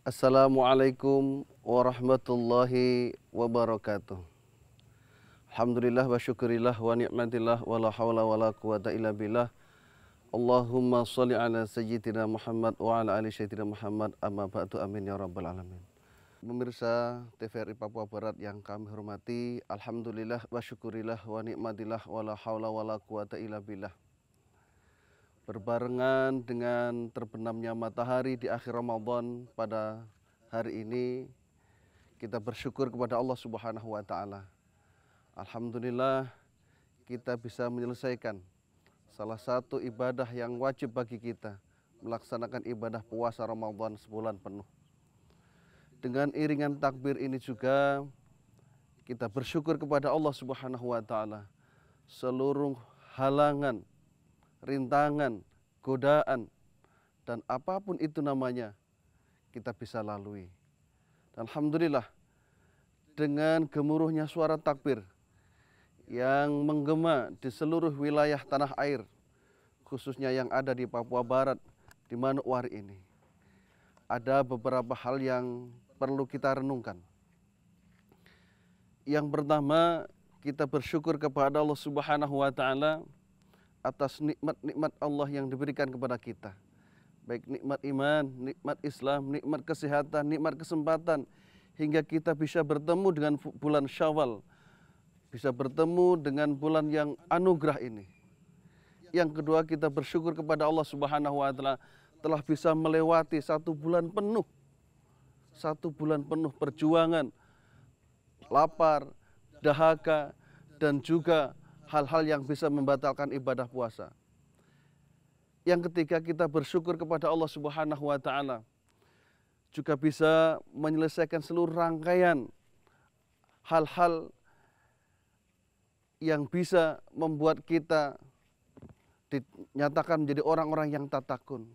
Assalamualaikum warahmatullahi wabarakatuh. Alhamdulillah wa syukurillah wa ni'matillah wa la hawla wa la quwata illa billah. Allahumma sholli ala sayyidina Muhammad wa ala ali sayyidina Muhammad, amma ba'du, amin ya rabbal alamin. Pemirsa TVRI Papua Barat yang kami hormati, alhamdulillah wa syukurillah wa ni'matillah wa la hawla wa la quwata illa billah. Berbarengan dengan terbenamnya matahari di akhir Ramadan pada hari ini, kita bersyukur kepada Allah Subhanahu wa Ta'ala. Alhamdulillah, kita bisa menyelesaikan salah satu ibadah yang wajib bagi kita, melaksanakan ibadah puasa Ramadan sebulan penuh. Dengan iringan takbir ini juga kita bersyukur kepada Allah Subhanahu wa Ta'ala. Seluruh halangan, rintangan, godaan, dan apapun itu namanya, kita bisa lalui. Dan alhamdulillah, dengan gemuruhnya suara takbir yang menggema di seluruh wilayah tanah air, khususnya yang ada di Papua Barat, di Manokwari ini, ada beberapa hal yang perlu kita renungkan. Yang pertama, kita bersyukur kepada Allah Subhanahu wa Ta'ala atas nikmat-nikmat Allah yang diberikan kepada kita. Baik nikmat iman, nikmat Islam, nikmat kesehatan, nikmat kesempatan, hingga kita bisa bertemu dengan bulan Syawal, bisa bertemu dengan bulan yang anugerah ini. Yang kedua, kita bersyukur kepada Allah Subhanahu wa Ta'ala telah bisa melewati satu bulan penuh perjuangan, lapar, dahaga, dan juga hal-hal yang bisa membatalkan ibadah puasa. Yang ketiga, kita bersyukur kepada Allah Subhanahu wa Ta'ala juga bisa menyelesaikan seluruh rangkaian hal-hal yang bisa membuat kita dinyatakan menjadi orang-orang yang tatakun.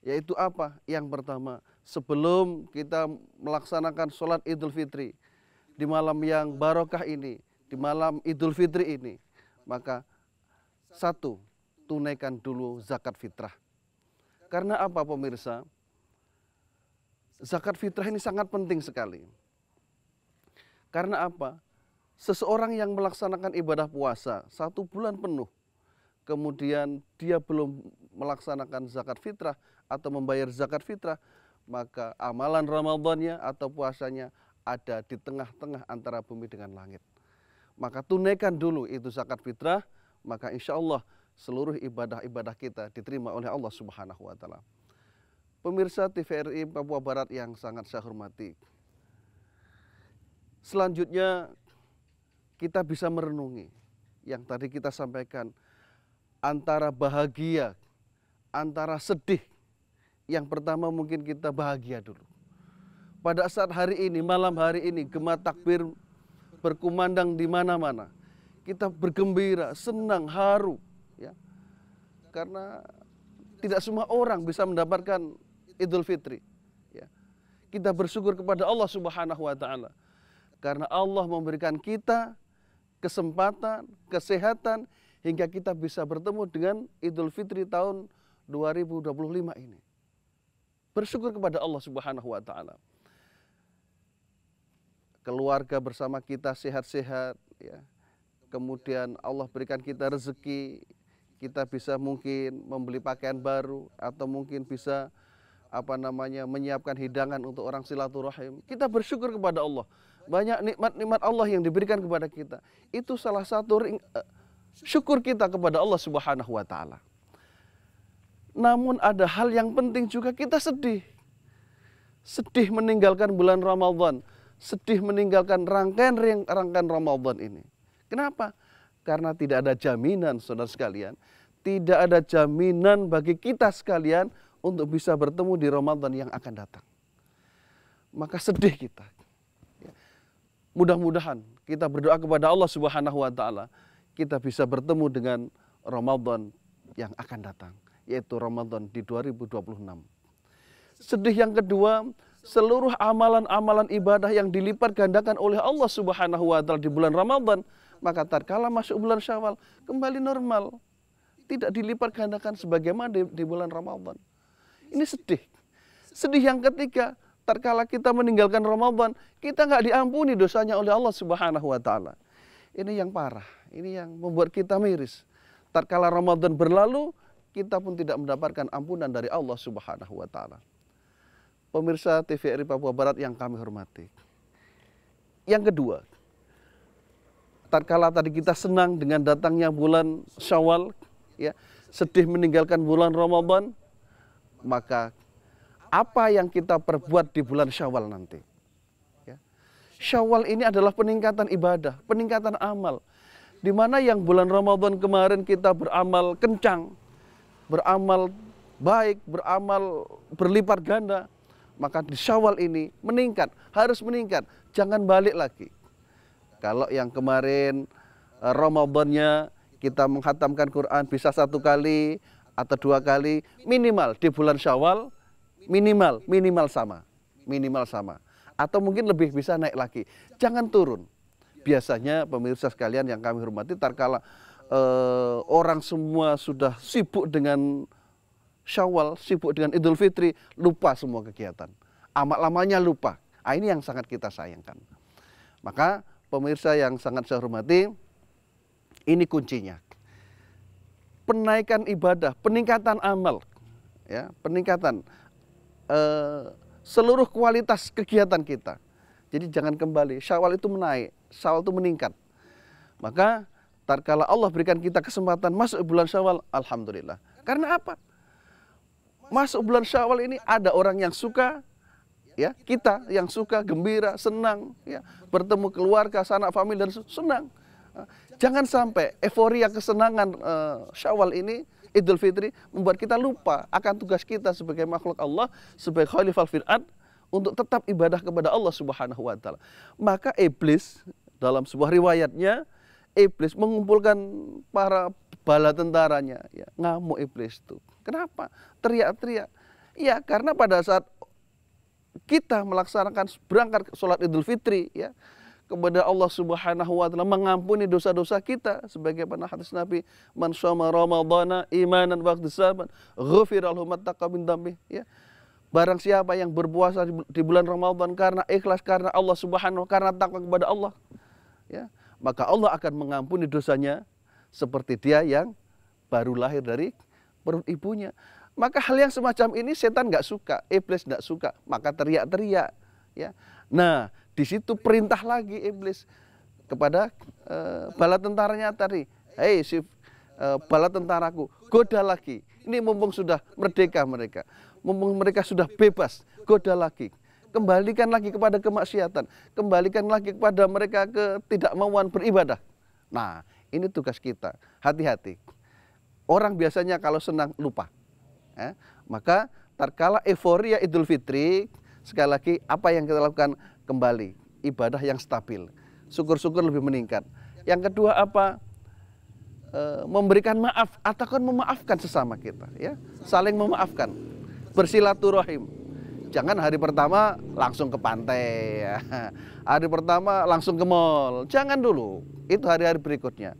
Yaitu apa? Yang pertama, sebelum kita melaksanakan sholat Idul Fitri di malam yang barokah ini, di malam Idul Fitri ini, maka satu, tunaikan dulu zakat fitrah. Karena apa pemirsa? Zakat fitrah ini sangat penting sekali. Karena apa? Seseorang yang melaksanakan ibadah puasa satu bulan penuh, kemudian dia belum melaksanakan zakat fitrah atau membayar zakat fitrah, maka amalan Ramadannya atau puasanya ada di tengah-tengah antara bumi dengan langit. Maka tunaikan dulu itu zakat fitrah, maka insya Allah seluruh ibadah-ibadah kita diterima oleh Allah Subhanahu wa Ta'ala. Pemirsa TVRI Papua Barat yang sangat saya hormati, selanjutnya kita bisa merenungi yang tadi kita sampaikan, antara bahagia, antara sedih. Yang pertama mungkin kita bahagia dulu. Pada saat hari ini, malam hari ini, gema takbir berkumandang di mana-mana. Kita bergembira, senang, haru, ya. Karena tidak semua orang bisa mendapatkan Idul Fitri, ya. Kita bersyukur kepada Allah Subhanahu wa Ta'ala karena Allah memberikan kita kesempatan, kesehatan, hingga kita bisa bertemu dengan Idul Fitri tahun 2025 ini. Bersyukur kepada Allah Subhanahu wa Ta'ala. Keluarga bersama kita sehat-sehat, ya. Kemudian Allah berikan kita rezeki, kita bisa mungkin membeli pakaian baru atau mungkin bisa menyiapkan hidangan untuk orang silaturahim. Kita bersyukur kepada Allah. Banyak nikmat-nikmat Allah yang diberikan kepada kita. Itu salah satu syukur kita kepada Allah Subhanahu wa Ta'ala. Namun ada hal yang penting juga, kita sedih. Sedih meninggalkan bulan Ramadan, sedih meninggalkan rangkaian Ramadan ini. Kenapa? Karena tidak ada jaminan, saudara sekalian. Tidak ada jaminan bagi kita sekalian untuk bisa bertemu di Ramadan yang akan datang. Maka sedih kita. Mudah-mudahan kita berdoa kepada Allah Subhanahu wa Ta'ala, kita bisa bertemu dengan Ramadan yang akan datang, yaitu Ramadan di 2026. Sedih yang kedua, seluruh amalan-amalan ibadah yang dilipat gandakan oleh Allah Subhanahu wa Ta'ala di bulan Ramadan, maka tatkala masuk bulan Syawal kembali normal, tidak dilipat gandakan sebagaimana di bulan Ramadan. Ini sedih. Sedih yang ketiga, tatkala kita meninggalkan Ramadan, kita nggak diampuni dosanya oleh Allah Subhanahu wa taala. Ini yang parah, ini yang membuat kita miris. Tatkala Ramadan berlalu, kita pun tidak mendapatkan ampunan dari Allah Subhanahu wa taala. Pemirsa TVRI Papua Barat yang kami hormati. Yang kedua, tatkala tadi kita senang dengan datangnya bulan Syawal, ya, sedih meninggalkan bulan Ramadan, maka apa yang kita perbuat di bulan Syawal nanti? Ya. Syawal ini adalah peningkatan ibadah, peningkatan amal. Di mana yang bulan Ramadan kemarin kita beramal kencang, beramal baik, beramal berlipat ganda, maka di Syawal ini meningkat, harus meningkat, jangan balik lagi. Kalau yang kemarin Ramadannya kita menghatamkan Quran bisa 1 kali atau 2 kali, minimal di bulan Syawal minimal sama, atau mungkin lebih bisa naik lagi, jangan turun. Biasanya pemirsa sekalian yang kami hormati, tatkala orang semua sudah sibuk dengan Syawal, sibuk dengan Idul Fitri, lupa semua kegiatan, amal-amalnya lupa. Ini yang sangat kita sayangkan. Maka pemirsa yang sangat saya hormati, ini kuncinya, penaikan ibadah, peningkatan amal, ya, peningkatan seluruh kualitas kegiatan kita. Jadi jangan kembali, Syawal itu menaik, Syawal itu meningkat. Maka tatkala Allah berikan kita kesempatan masuk bulan Syawal, alhamdulillah. Karena apa? Masuk bulan Syawal ini ada orang yang suka, ya, kita yang suka, gembira, senang, ya, bertemu keluarga, sanak famili, dan senang. Jangan sampai euforia kesenangan Syawal ini, Idul Fitri, membuat kita lupa akan tugas kita sebagai makhluk Allah, sebagai khalifah fil ard, untuk tetap ibadah kepada Allah Subhanahu wa taala. Maka iblis, dalam sebuah riwayatnya, iblis mengumpulkan para bala tentaranya, ya, ngamuk iblis itu. Kenapa? Teriak-teriak. Ya, karena pada saat kita melaksanakan berangkat sholat Idul Fitri, ya, kepada Allah Subhanahu wa taala, mengampuni dosa-dosa kita, sebagaimana hadis Nabi, man shoma ramadhana imanan wa ihtisaban ghufira lahu ma taqaddama min dhanbi, ya. Barang siapa yang berpuasa di bulan Ramadan karena ikhlas, karena Allah Subhanahu, karena takwa kepada Allah, ya, maka Allah akan mengampuni dosanya seperti dia yang baru lahir dari perut ibunya. Maka hal yang semacam ini setan nggak suka, iblis nggak suka, maka teriak-teriak, ya. Nah, di situ perintah lagi iblis kepada bala tentaranya tadi, hei si bala tentaraku, goda lagi. Ini mumpung sudah merdeka mereka, mumpung mereka sudah bebas, goda lagi. Kembalikan lagi kepada kemaksiatan, kembalikan lagi kepada mereka ketidakmauan beribadah. Nah, ini tugas kita, hati-hati. Orang biasanya kalau senang lupa. Maka tatkala euforia Idul Fitri, sekali lagi apa yang kita lakukan? Kembali ibadah yang stabil, syukur-syukur lebih meningkat. Yang kedua apa? Memberikan maaf atau memaafkan sesama kita, ya, saling memaafkan, bersilaturahim. Jangan hari pertama langsung ke pantai, ya. Hari pertama langsung ke mall, jangan dulu. Itu hari-hari berikutnya.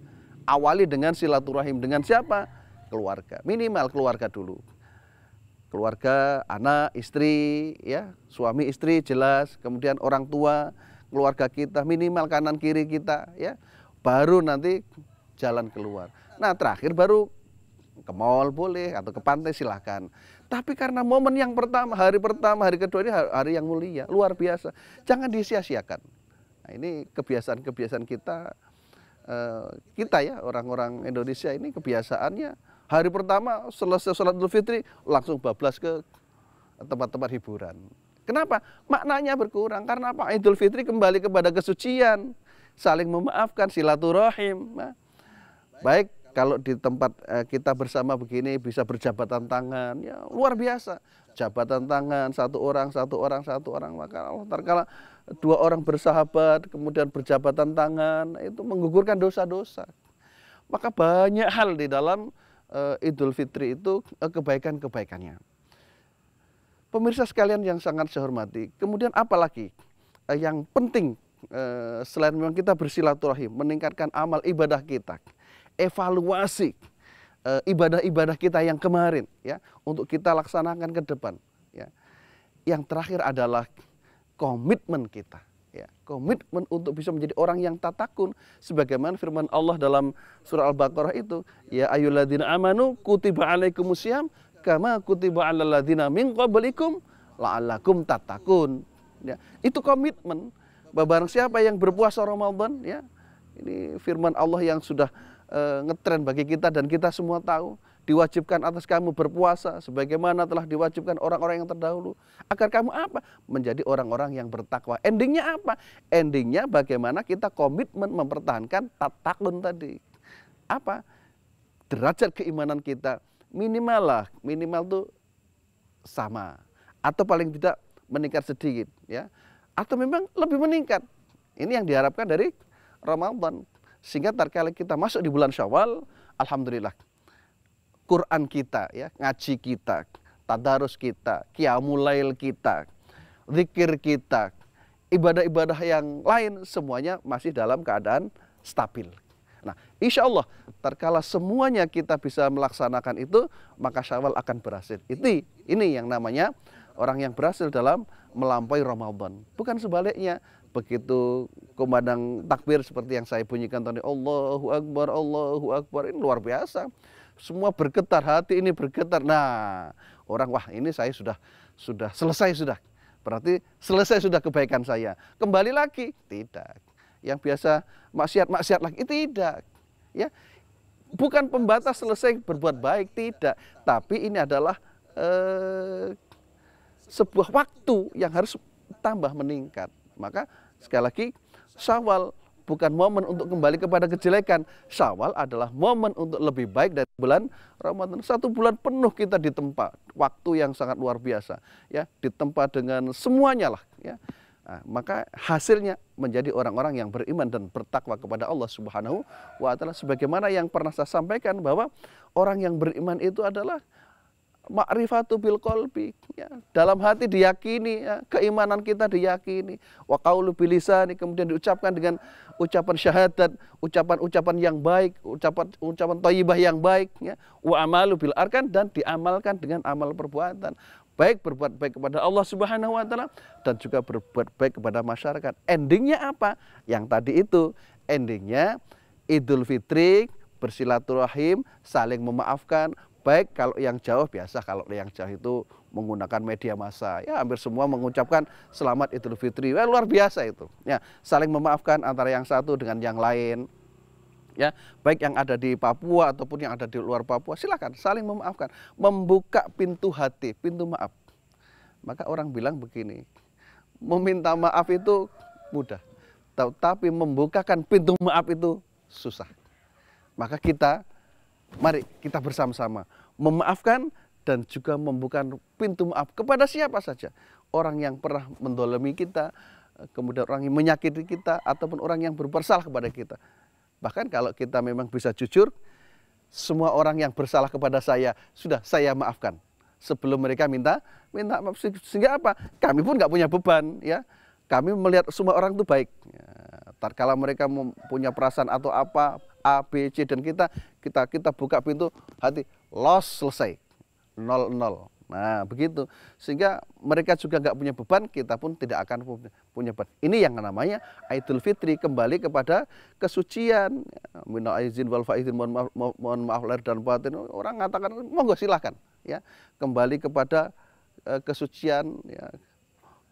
Awali dengan silaturahim, dengan siapa? Keluarga, minimal keluarga dulu. Keluarga, anak, istri, ya, suami istri jelas, kemudian orang tua, keluarga kita, minimal kanan kiri kita, ya, baru nanti jalan keluar. Nah, terakhir baru ke mall boleh atau ke pantai silahkan. Tapi karena momen yang pertama, hari kedua ini hari yang mulia, luar biasa, jangan disia-siakan. Nah, ini kebiasaan-kebiasaan kita, ya, orang-orang Indonesia ini kebiasaannya. Hari pertama selesai sholat Idul Fitri langsung bablas ke tempat-tempat hiburan. Kenapa? Maknanya berkurang. Karena apa? Idul Fitri kembali kepada kesucian, saling memaafkan, silaturahim. Nah, baik kalau di tempat kita bersama begini bisa berjabatan tangan, ya luar biasa. Jabatan tangan satu orang, maka Allah tatkala 2 orang bersahabat kemudian berjabatan tangan, itu menggugurkan dosa-dosa. Maka banyak hal di dalam Idul Fitri itu kebaikan-kebaikannya. Pemirsa sekalian yang sangat saya hormati, kemudian apalagi yang penting selain memang kita bersilaturahim, meningkatkan amal ibadah kita, evaluasi ibadah-ibadah kita yang kemarin, ya, untuk kita laksanakan ke depan, ya. yang terakhir adalah komitmen kita. Ya, komitmen untuk bisa menjadi orang yang tatakun sebagaimana firman Allah dalam surah Al-Baqarah itu, ya ayyuhalladzina amanu kutiba alaikumusiyam kama kutiba alal ladzina min qablikum la'allakum tatakun. Ya, itu komitmen bahwa barang siapa yang berpuasa Ramadan, ya, ini firman Allah yang sudah ngetren bagi kita dan kita semua tahu, diwajibkan atas kamu berpuasa sebagaimana telah diwajibkan orang-orang yang terdahulu, agar kamu apa? Menjadi orang-orang yang bertakwa. Endingnya apa? Endingnya bagaimana kita komitmen mempertahankan tatakun tadi. Apa? Derajat keimanan kita minimal tuh sama, atau paling tidak meningkat sedikit, ya, atau memang lebih meningkat. Ini yang diharapkan dari Ramadan, sehingga tatkala kita masuk di bulan Syawal, alhamdulillah, Quran kita, ya, ngaji kita, tadarus kita, qiyamul lail kita, zikir kita, ibadah-ibadah yang lain semuanya masih dalam keadaan stabil. Nah, insya Allah, tatkala semuanya kita bisa melaksanakan itu, maka Syawal akan berhasil. Ini yang namanya orang yang berhasil dalam melampaui Ramadan. Bukan sebaliknya, begitu kumandang takbir seperti yang saya bunyikan tadi, Allahu Akbar, ini luar biasa. Semua bergetar, hati ini bergetar. Nah, orang, wah ini saya sudah selesai sudah. Berarti selesai sudah kebaikan saya. Kembali lagi? Tidak. Yang biasa maksiat lagi? Tidak. Ya, bukan pembatas selesai berbuat baik, tidak. Tapi ini adalah sebuah waktu yang harus tambah meningkat. Maka sekali lagi, Syawal bukan momen untuk kembali kepada kejelekan. Syawal adalah momen untuk lebih baik dari bulan Ramadan. 1 bulan penuh kita ditempa, waktu yang sangat luar biasa, ya, ditempa dengan semuanya lah, ya. Nah, maka hasilnya menjadi orang-orang yang beriman dan bertakwa kepada Allah Subhanahu wa Ta'ala. Sebagaimana yang pernah saya sampaikan bahwa orang yang beriman itu adalah ma'rifatu bil qalbi, ya, dalam hati diyakini, ya, keimanan kita diyakini, wa qaulu bil lisani, kemudian diucapkan dengan ucapan syahadat, ucapan-ucapan yang baik, ucapan thayyibah yang baik, ya, wa amalu bil arkan, dan diamalkan dengan amal perbuatan, baik berbuat baik kepada Allah Subhanahu wa Ta'ala dan juga berbuat baik kepada masyarakat. Endingnya apa? Yang tadi itu, endingnya Idul Fitri, bersilaturahim, saling memaafkan. Baik kalau yang jauh, biasa kalau yang jauh itu menggunakan media massa, ya, hampir semua mengucapkan selamat Idul Fitri. Wah, luar biasa itu. Ya, saling memaafkan antara yang satu dengan yang lain. Ya, baik yang ada di Papua ataupun yang ada di luar Papua, silakan saling memaafkan, membuka pintu hati, pintu maaf. Maka orang bilang begini, meminta maaf itu mudah, tapi membukakan pintu maaf itu susah. Maka mari kita bersama-sama memaafkan dan juga membuka pintu maaf kepada siapa saja. Orang yang pernah mendolimi kita, kemudian orang yang menyakiti kita, ataupun orang yang berbuat salah kepada kita. Bahkan kalau kita memang bisa jujur, semua orang yang bersalah kepada saya, sudah saya maafkan sebelum mereka minta maaf. Sehingga apa? Kami pun nggak punya beban, ya. Kami melihat semua orang itu baik. Ya, tatkala mereka punya perasaan atau apa, A, B, C, dan kita buka pintu hati, selesai, 0-0. Nah, begitu. Sehingga mereka juga nggak punya beban, kita pun tidak akan punya beban. Ini yang namanya Idul Fitri, kembali kepada kesucian. Minal aizin wal faizin, mohon maaf lahir dan batin. Orang mengatakan, monggo silahkan, ya. Kembali kepada kesucian, ya.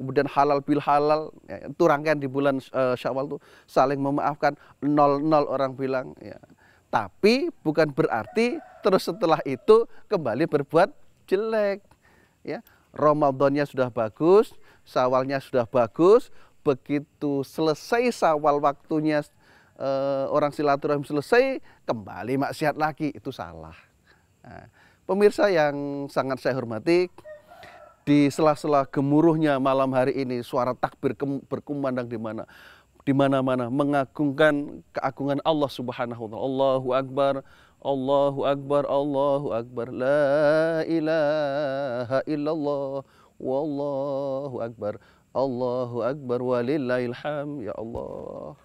Kemudian halal bil halal, ya, itu rangkaian di bulan Syawal itu saling memaafkan, 0-0 orang bilang, ya. Tapi bukan berarti terus setelah itu kembali berbuat jelek, ya. Ramadannya sudah bagus, Syawalnya sudah bagus, begitu selesai Syawal waktunya orang silaturahim selesai, kembali maksiat lagi, itu salah. Nah, pemirsa yang sangat saya hormati, di sela-sela gemuruhnya malam hari ini, suara takbir berkumandang di mana-mana, mengagungkan keagungan Allah Subhanahu wa Ta'ala. Allahu Akbar, Allahu Akbar, Allahu Akbar, la ilaha illallah, wallahu akbar, Allahu Akbar, walillahil hamd. Ya Allah,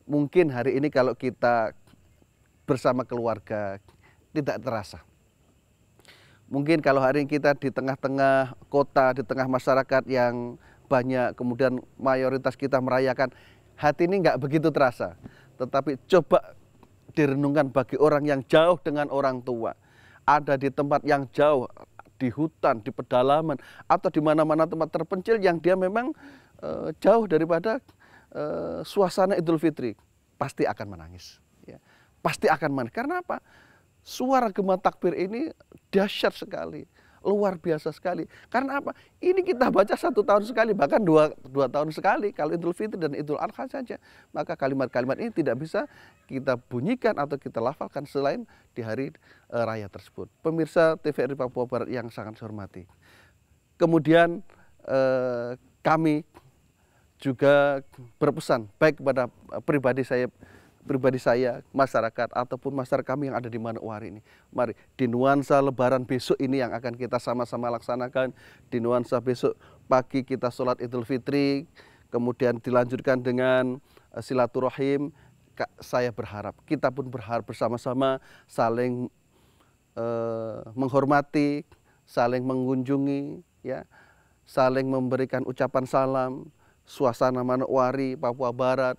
mungkin hari ini kalau kita bersama keluarga tidak terasa. Mungkin kalau hari ini kita di tengah-tengah kota, di tengah masyarakat yang banyak, kemudian mayoritas kita merayakan, hati ini nggak begitu terasa. Tetapi coba direnungkan bagi orang yang jauh dengan orang tua, ada di tempat yang jauh, di hutan, di pedalaman, atau di mana-mana tempat terpencil yang dia memang jauh daripada suasana Idul Fitri, pasti akan menangis. Ya. Pasti akan menangis. Karena apa? Suara gema takbir ini dahsyat sekali, luar biasa sekali. Karena apa? Ini kita baca 1 tahun sekali, bahkan dua tahun sekali kalau Idul Fitri dan Idul Adha saja. Maka kalimat-kalimat ini tidak bisa kita bunyikan atau kita lafalkan selain di hari raya tersebut. Pemirsa TVRI Papua Barat yang sangat saya hormati. Kemudian kami juga berpesan baik kepada pribadi saya, masyarakat, ataupun masyarakat kami yang ada di Manokwari ini. Mari, di nuansa Lebaran besok ini yang akan kita sama-sama laksanakan, di nuansa besok pagi kita sholat Idul Fitri, kemudian dilanjutkan dengan silaturahim. Saya berharap, kita pun berharap bersama-sama saling menghormati, saling mengunjungi, ya, saling memberikan ucapan salam. Suasana Manokwari, Papua Barat,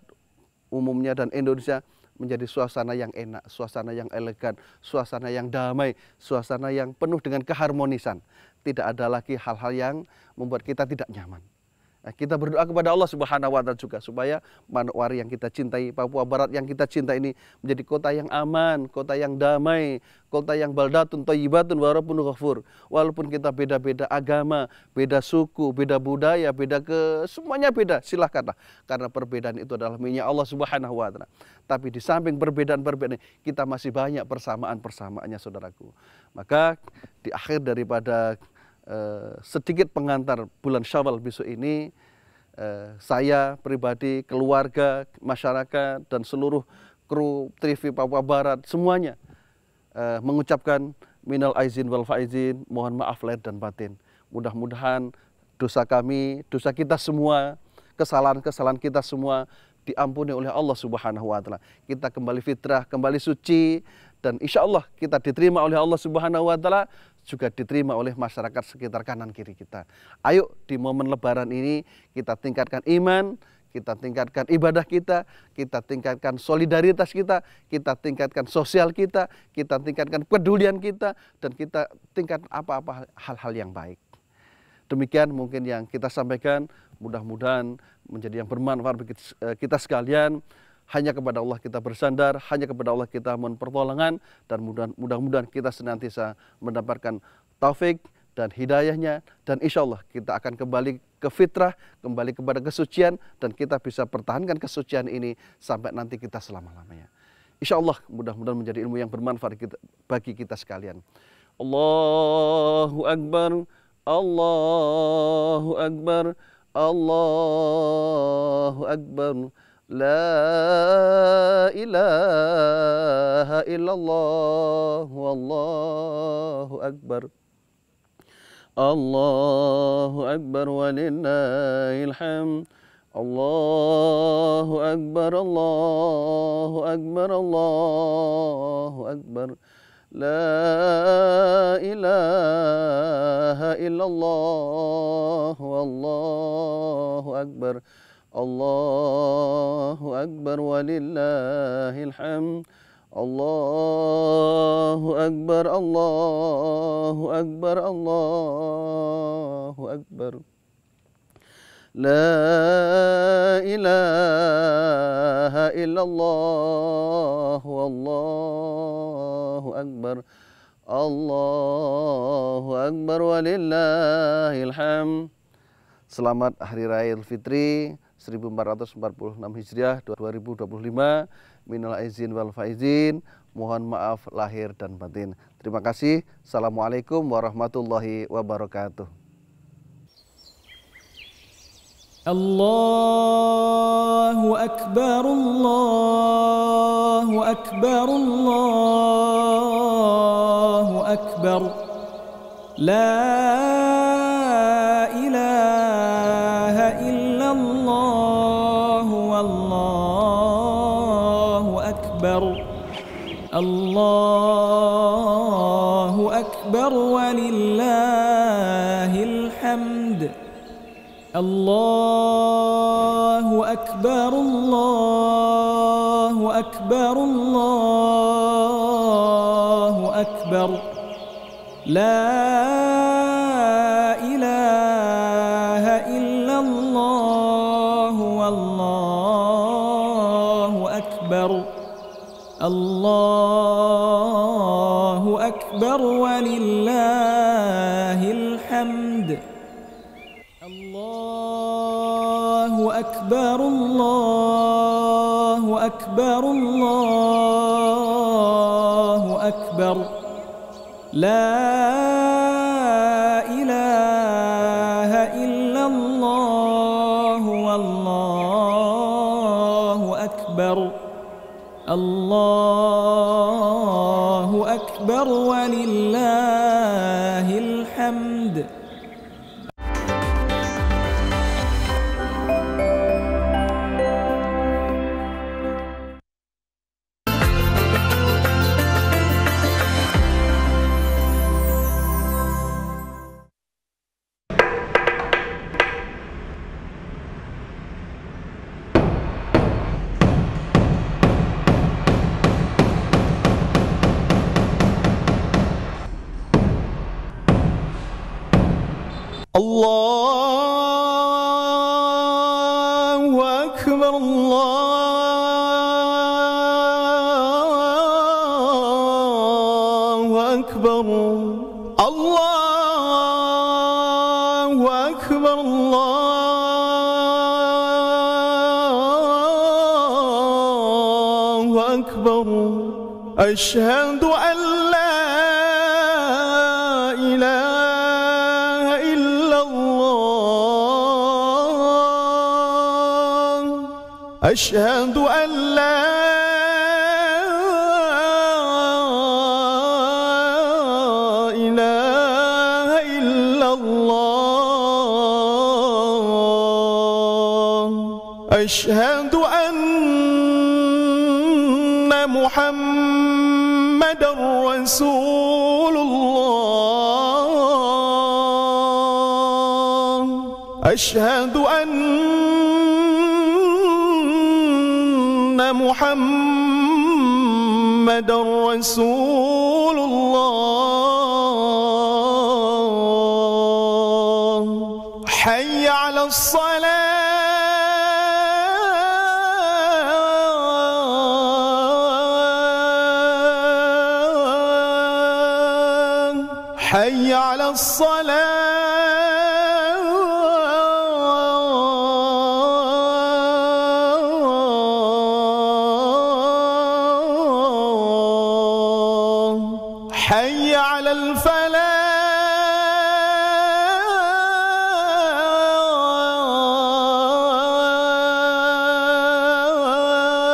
umumnya dan Indonesia menjadi suasana yang enak, suasana yang elegan, suasana yang damai, suasana yang penuh dengan keharmonisan. Tidak ada lagi hal-hal yang membuat kita tidak nyaman. Nah, kita berdoa kepada Allah Subhanahu wa Ta'ala juga supaya Manokwari yang kita cintai, Papua Barat yang kita cintai ini menjadi kota yang aman, kota yang damai, kota yang baldatun thayyibatun wa rabbun ghafur. Walaupun kita beda-beda agama, beda suku, beda budaya, semuanya beda, silahkanlah. Karena perbedaan itu adalah milik Allah Subhanahu wa Ta'ala. Tapi di samping perbedaan-perbedaan ini, kita masih banyak persamaan-persamaannya, saudaraku. Maka di akhir daripada sedikit pengantar bulan Syawal besok ini, saya pribadi, keluarga, masyarakat, dan seluruh kru TV Papua Barat semuanya mengucapkan minal aizin wal faizin, mohon maaf lahir dan batin. Mudah-mudahan dosa kami, dosa kita semua, kesalahan-kesalahan kita semua diampuni oleh Allah Subhanahu wa Ta'ala. Kita kembali fitrah, kembali suci, dan insya Allah kita diterima oleh Allah Subhanahu wa Ta'ala, juga diterima oleh masyarakat sekitar kanan kiri kita. Ayo di momen Lebaran ini kita tingkatkan iman, kita tingkatkan ibadah kita tingkatkan solidaritas kita tingkatkan sosial kita tingkatkan kepedulian kita, dan kita tingkatkan apa-apa hal-hal yang baik. Demikian mungkin yang kita sampaikan, mudah-mudahan menjadi yang bermanfaat bagi kita sekalian. Hanya kepada Allah kita bersandar, hanya kepada Allah kita mohon pertolongan, dan mudah-mudahan kita senantiasa mendapatkan taufik dan hidayahnya, dan insya Allah kita akan kembali ke fitrah, kembali kepada kesucian, dan kita bisa pertahankan kesucian ini sampai nanti kita selama-lamanya. Insya Allah mudah-mudahan menjadi ilmu yang bermanfaat bagi kita sekalian. Allahu Akbar, Allahu Akbar, Allahu Akbar. La ilaha illallah, wallahu akbar. Allahu akbar walillahil hamd. Allahu akbar, Allahu akbar, Allahu akbar. La ilaha illallah, wallahu akbar. Allahu akbar walillahil hamd. Allahu akbar, Allahu akbar, Allahu akbar. La ilaha illallah, wallahu akbar. Allahu akbar walillahil hamd. Selamat Hari Raya Idul Fitri 1446 Hijriah 2025. Minal aizin wal faizin. Mohon maaf lahir dan batin. Terima kasih. Assalamualaikum warahmatullahi wabarakatuh. Allahu akbar, Allahu akbar, Allahu akbar. La ilaha illallah, wallahu akbar. Allahu akbar walillahil الحمد الله أكبر الله أكبر الله أكبر لا إله إلا الله والله أكبر الله أكبر ولله الحمد الله أكبر الله أكبر الله أكبر لا إله إلا الله والله أكبر الله أكبر ولله الحمد الله أكبر الله أكبر الله أكبر الله أكبر أشهد أن لا إله إلا الله أشهد أن لا إله إلا الله أشهد أن محمد رسول الله أشهد أن محمد رسول الله حي على الصلاة حي على الصلاة حي على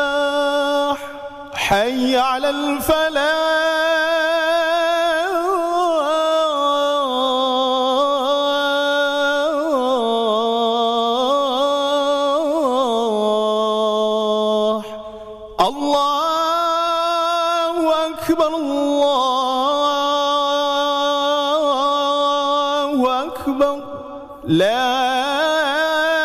الفلاح حي على الفلاح الله أكبر الله أكبر لا